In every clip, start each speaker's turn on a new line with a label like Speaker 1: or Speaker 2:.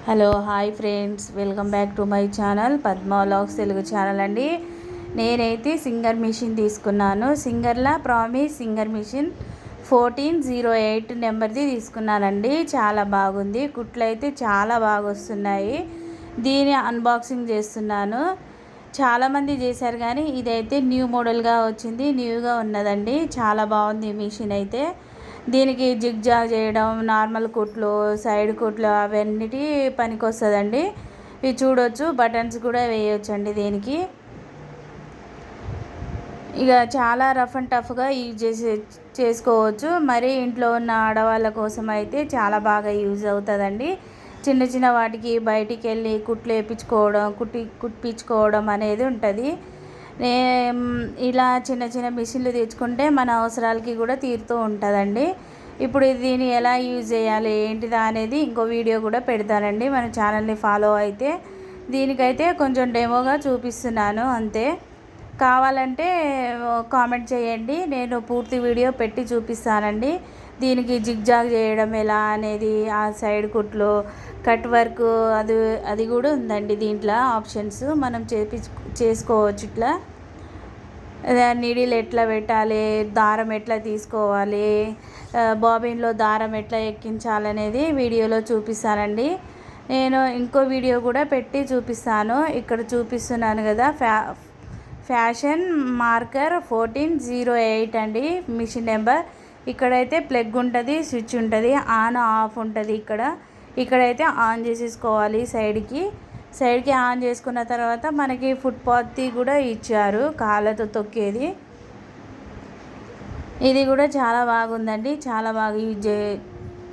Speaker 1: Hello hi friends, welcome back to my channel Padma vlogs Telugu channel అండి. నేనైతే singer machine తీసుకున్నాను. సింగర్లా promise singer machine 1408 నెంబర్ది తీసుకున్నానండి. చాలా బాగుంది. కుట్లు అయితే చాలా బాగా వస్తున్నాయి. దీని అన్బాక్సింగ్ చేస్తున్నాను. చాలామంది చేశారు కానీ ఇదైతే న్యూ మోడల్గా వచ్చింది. న్యూగా ఉన్నదండి. చాలా బాగుంది మిషన్ అయితే. దీనికి జిగ్జాగ్ చేయడం, నార్మల్ కుట్లు, సైడ్ కుట్లు అవన్నిటి పనికి వస్తుందండి. ఇవి చూడొచ్చు, బటన్స్ కూడా వేయొచ్చండి దీనికి. ఇక చాలా రఫ్ అండ్ టఫ్గా యూజ్ చేసుకోవచ్చు. మరి ఇంట్లో ఉన్న ఆడవాళ్ళ కోసం అయితే చాలా బాగా యూజ్ అవుతుందండి. చిన్న చిన్న వాటికి బయటికి వెళ్ళి కుట్లు వేయించుకోవడం, కుట్టించుకోవడం అనేది ఉంటుంది. ఇలా చిన్న చిన్న మిషన్లు తెచ్చుకుంటే మన అవసరాలకి కూడా తీరుతూ ఉంటుందండి. ఇప్పుడు దీన్ని ఎలా యూజ్ చేయాలి ఏంటిదా అనేది ఇంకో వీడియో కూడా పెడతానండి. మన ఛానల్ని ఫాలో అయితే. దీనికైతే కొంచెం డెమోగా చూపిస్తున్నాను అంతే. కావాలంటే కామెంట్ చేయండి, నేను పూర్తి వీడియో పెట్టి చూపిస్తానండి. దీనికి జిగ్జాగ్ చేయడం ఎలా అనేది, ఆ సైడ్ కుట్లు, కట్ వర్క్ అది కూడా ఉందండి దీంట్లో ఆప్షన్స్. మనం చేసుకోవచ్చు. ఇట్లా నీడిల్ ఎట్లా పెట్టాలి, దారం ఎట్లా తీసుకోవాలి, బాబిన్లో దారం ఎట్లా ఎక్కించాలనేది వీడియోలో చూపిస్తానండి. నేను ఇంకో వీడియో కూడా పెట్టి చూపిస్తాను. ఇక్కడ చూపిస్తున్నాను కదా, ఫ్యాషన్ మార్కర్ 1408 అండి మిషన్ నెంబర్. ఇక్కడైతే ప్లగ్ ఉంటుంది, స్విచ్ ఉంటుంది, ఆన్ ఆఫ్ ఉంటుంది. ఇక్కడైతే ఆన్ చేసేసుకోవాలి. సైడ్కి ఆన్ చేసుకున్న తర్వాత మనకి ఫుట్పాత్ కూడా ఇచ్చారు, కాళ్ళతో తొక్కేది. ఇది కూడా చాలా బాగుందండి. చాలా బాగా యూజ్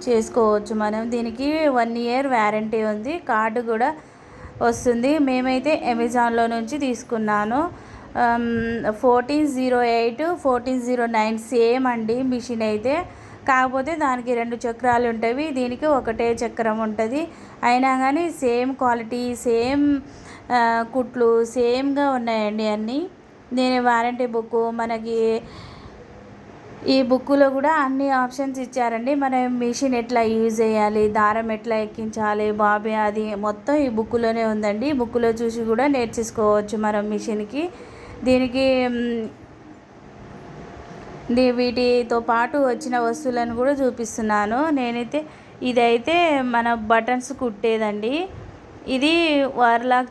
Speaker 1: చేసుకోవచ్చు మనం. దీనికి 1 ఇయర్ వారంటీ ఉంది. కార్డు కూడా వస్తుంది. మేమైతే అమెజాన్లో నుంచి తీసుకున్నాను. 1408, 1409 సేమ్ అండి మిషన్ అయితే. కాకపోతే దానికి 2 చక్రాలు ఉంటాయి, దీనికి ఒకటే చక్రం ఉంటుంది. అయినా కానీ సేమ్ క్వాలిటీ, సేమ్ కుట్లు సేమ్గా ఉన్నాయండి అన్నీ. దీని వారంటీ బుక్ మనకి ఈ బుక్లో కూడా అన్ని ఆప్షన్స్ ఇచ్చారండి. మనం మిషన్ ఎట్లా యూజ్ చేయాలి, దారం ఎట్లా ఎక్కించాలి, బాబీ అది మొత్తం ఈ బుక్లోనే ఉందండి. బుక్లో చూసి కూడా నేర్చేసుకోవచ్చు మనం మిషన్కి. దీనికి వీటితో పాటు వచ్చిన వస్తువులను కూడా చూపిస్తున్నాను. ఇదైతే మన బటన్స్ కుట్టేదండి. ఇది వర్లాక్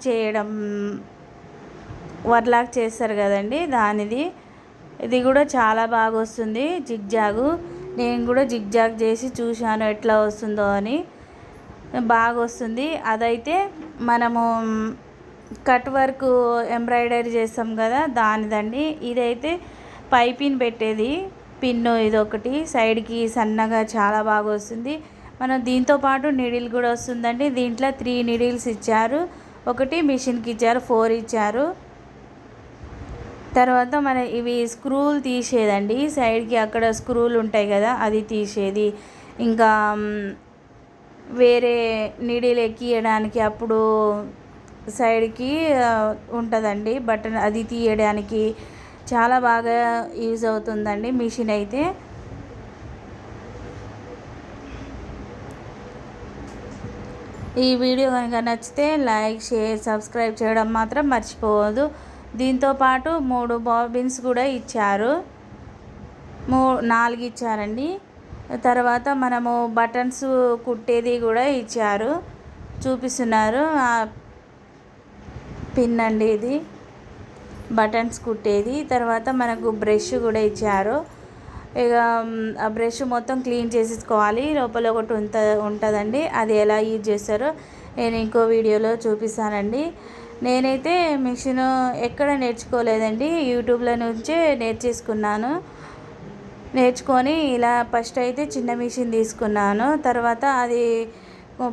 Speaker 1: చేస్తారు కదండి దానిది. ఇది కూడా చాలా బాగా వస్తుంది జిగ్జాగు. నేను కూడా జిగ్జాగ్ చేసి చూశాను ఎట్లా వస్తుందో అని. బాగా వస్తుంది. అదైతే మనము కట్ వర్క్ ఎంబ్రాయిడరీ చేస్తాం కదా దానిదండి. ఇదైతే పైపిన్ పెట్టేది పిన్ను, ఇదొకటి సైడ్కి సన్నగా చాలా బాగా వస్తుంది. మనం దీంతో పాటు నీడిల్ కూడా వస్తుందండి. దీంట్లో 3 నీడిల్స్ ఇచ్చారు. ఒకటి మిషన్కి ఇచ్చారు, 4 ఇచ్చారు. తర్వాత ఇవి స్క్రూలు తీసేదండి. సైడ్కి అక్కడ స్క్రూలు ఉంటాయి కదా, అది తీసేది. ఇంకా వేరే నీడిల్ ఎక్కియడానికి అప్పుడు సైడ్కి ఉంటుందండి బటన్, అది తీయడానికి చాలా బాగా యూజ్ అవుతుందండి మిషన్ అయితే. ఈ వీడియో కనుక నచ్చితే లైక్, షేర్, సబ్స్క్రైబ్ చేయడం మాత్రం మర్చిపోవద్దు. దీంతోపాటు 3 బాబిన్స్ కూడా ఇచ్చారు, 4 ఇచ్చారండి. తర్వాత మనము బటన్స్ కుట్టేది కూడా ఇచ్చారు, చూపిస్తున్నారు. పిన్ అండి ఇది, బటన్స్ కుట్టేది. తర్వాత మనకు బ్రష్ కూడా ఇచ్చారు. ఇక ఆ బ్రష్ మొత్తం క్లీన్ చేసేసుకోవాలి. లోపల ఒకటి ఉంటుందండి, అది ఎలా యూజ్ చేస్తారో నేను ఇంకో వీడియోలో చూపిస్తానండి. నేనైతే మిషన్ ఎక్కడ నేర్చుకోలేదండి, యూట్యూబ్లో నుంచే నేర్చుకొని ఇలా ఫస్ట్ అయితే చిన్న మిషన్ తీసుకున్నాను. తర్వాత అది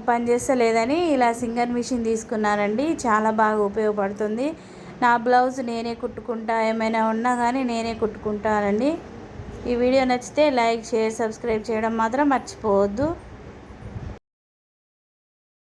Speaker 1: పనిచేస్తలేదని ఇలా సింగర్ మిషన్ తీసుకున్నానండి. చాలా బాగా ఉపయోగపడుతుంది. నా బ్లౌజ్ నేనే కుట్టుకుంటా, ఏమైనా ఉన్నా కానీ నేనే కుట్టుకుంటానండి. ఈ వీడియో నచ్చితే లైక్, షేర్, సబ్స్క్రైబ్ చేయడం మాత్రం మర్చిపోవద్దు.